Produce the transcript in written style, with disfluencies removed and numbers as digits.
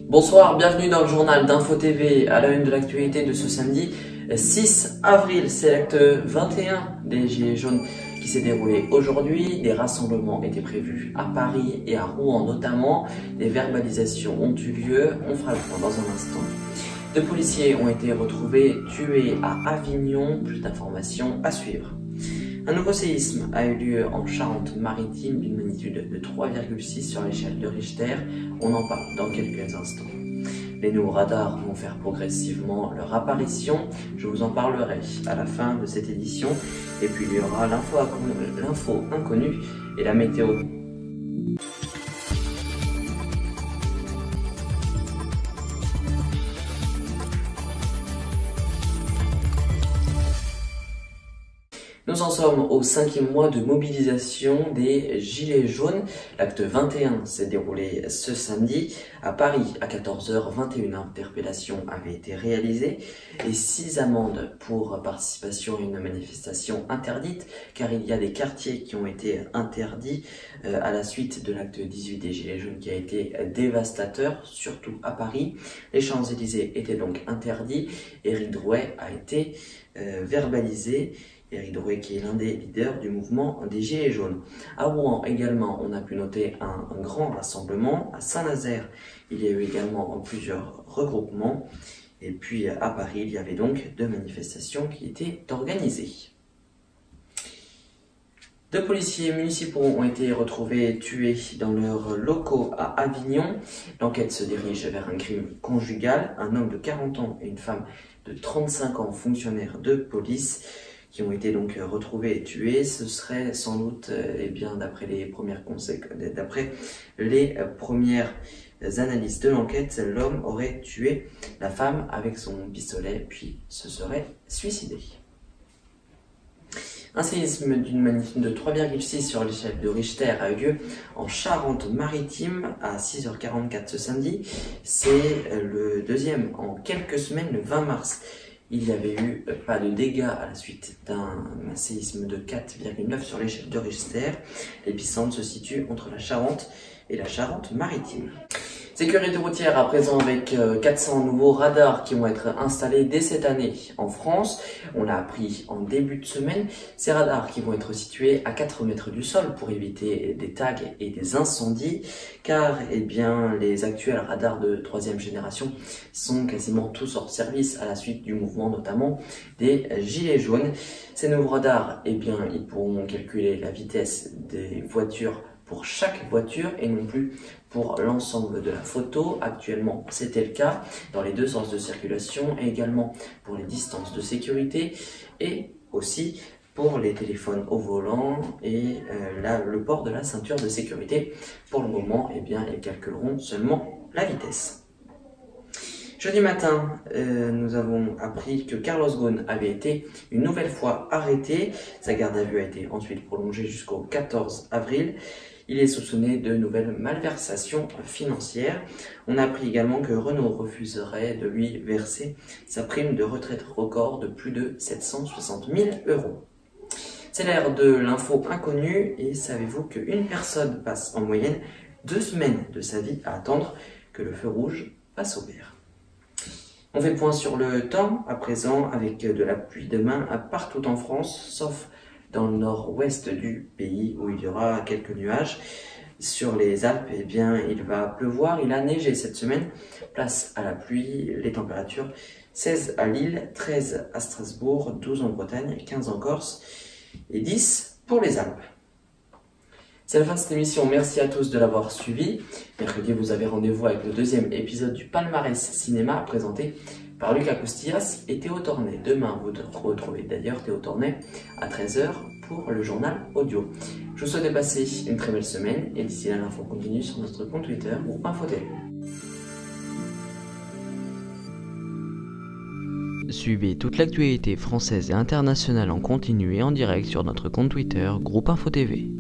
Bonsoir, bienvenue dans le journal d'Info TV à la une de l'actualité de ce samedi 6 avril. C'est l'acte 21 des Gilets jaunes qui s'est déroulé aujourd'hui. Des rassemblements étaient prévus à Paris et à Rouen notamment. Des verbalisations ont eu lieu. On fera le point dans un instant. 2 policiers ont été retrouvés tués à Avignon. Plus d'informations à suivre. Un nouveau séisme a eu lieu en Charente-Maritime d'une magnitude de 3,6 sur l'échelle de Richter. On en parle dans quelques instants. Les nouveaux radars vont faire progressivement leur apparition. Je vous en parlerai à la fin de cette édition. Et puis il y aura l'info inconnue et la météo. Nous en sommes au 5e mois de mobilisation des Gilets jaunes. L'acte 21 s'est déroulé ce samedi. À Paris, à 14 h, 21 interpellations avaient été réalisées et 6 amendes pour participation à une manifestation interdite, car il y a des quartiers qui ont été interdits à la suite de l'acte 18 des Gilets jaunes qui a été dévastateur, surtout à Paris. Les Champs-Élysées étaient donc interdits. Éric Drouet a été verbalisé. Éric Drouet qui est l'un des leaders du mouvement des Gilets jaunes. À Rouen également, on a pu noter un grand rassemblement. À Saint-Nazaire, il y a eu également plusieurs regroupements. Et puis à Paris, il y avait donc 2 manifestations qui étaient organisées. 2 policiers municipaux ont été retrouvés tués dans leurs locaux à Avignon. L'enquête se dirige vers un crime conjugal. Un homme de 40 ans et une femme de 35 ans, fonctionnaires de police, qui ont été donc retrouvés et tués. Ce serait sans doute, d'après les premières analyses de l'enquête, l'homme aurait tué la femme avec son pistolet, puis se serait suicidé. Un séisme d'une magnitude de 3,6 sur l'échelle de Richter a eu lieu en Charente-Maritime à 6 h 44 ce samedi. C'est le 2e en quelques semaines, le 20 mars. Il n'y avait eu pas de dégâts à la suite d'un séisme de 4,9 sur l'échelle de Richter. L'épicentre se situe entre la Charente et la Charente-Maritime. Sécurité routière à présent avec 400 nouveaux radars qui vont être installés dès cette année en France. On l'a appris en début de semaine. Ces radars qui vont être situés à 4 mètres du sol pour éviter des tags et des incendies, car les actuels radars de 3e génération sont quasiment tous hors service à la suite du mouvement notamment des Gilets jaunes. Ces nouveaux radars, ils pourront calculer la vitesse des voitures pour chaque voiture et non plus pour l'ensemble de la photo. Actuellement, c'était le cas dans les 2 sens de circulation et également pour les distances de sécurité et aussi pour les téléphones au volant et le port de la ceinture de sécurité. Pour le moment, ils calculeront seulement la vitesse. Jeudi matin, nous avons appris que Carlos Ghosn avait été une nouvelle fois arrêté. Sa garde à vue a été ensuite prolongée jusqu'au 14 avril. Il est soupçonné de nouvelles malversations financières. On a appris également que Renault refuserait de lui verser sa prime de retraite record de plus de 760 000 €. C'est l'ère de l'info inconnue et savez-vous qu'une personne passe en moyenne 2 semaines de sa vie à attendre que le feu rouge passe au vert. On fait le point sur le temps à présent avec de la pluie demain partout en France, sauf dans le nord-ouest du pays où il y aura quelques nuages. Sur les Alpes, il va pleuvoir, il a neigé cette semaine. Place à la pluie, les températures 16 à Lille, 13 à Strasbourg, 12 en Bretagne, 15 en Corse et 10 pour les Alpes. C'est la fin de cette émission, merci à tous de l'avoir suivi. Mercredi, vous avez rendez-vous avec le 2e épisode du Palmarès Cinéma présenté par Lucas Costillas et Théo Tornet. Demain, vous retrouvez d'ailleurs Théo Tornet à 13 h pour le journal audio. Je vous souhaite de passer une très belle semaine et d'ici là, l'info continue sur notre compte Twitter ou Info TV. Suivez toute l'actualité française et internationale en continu et en direct sur notre compte Twitter, Groupe Info TV.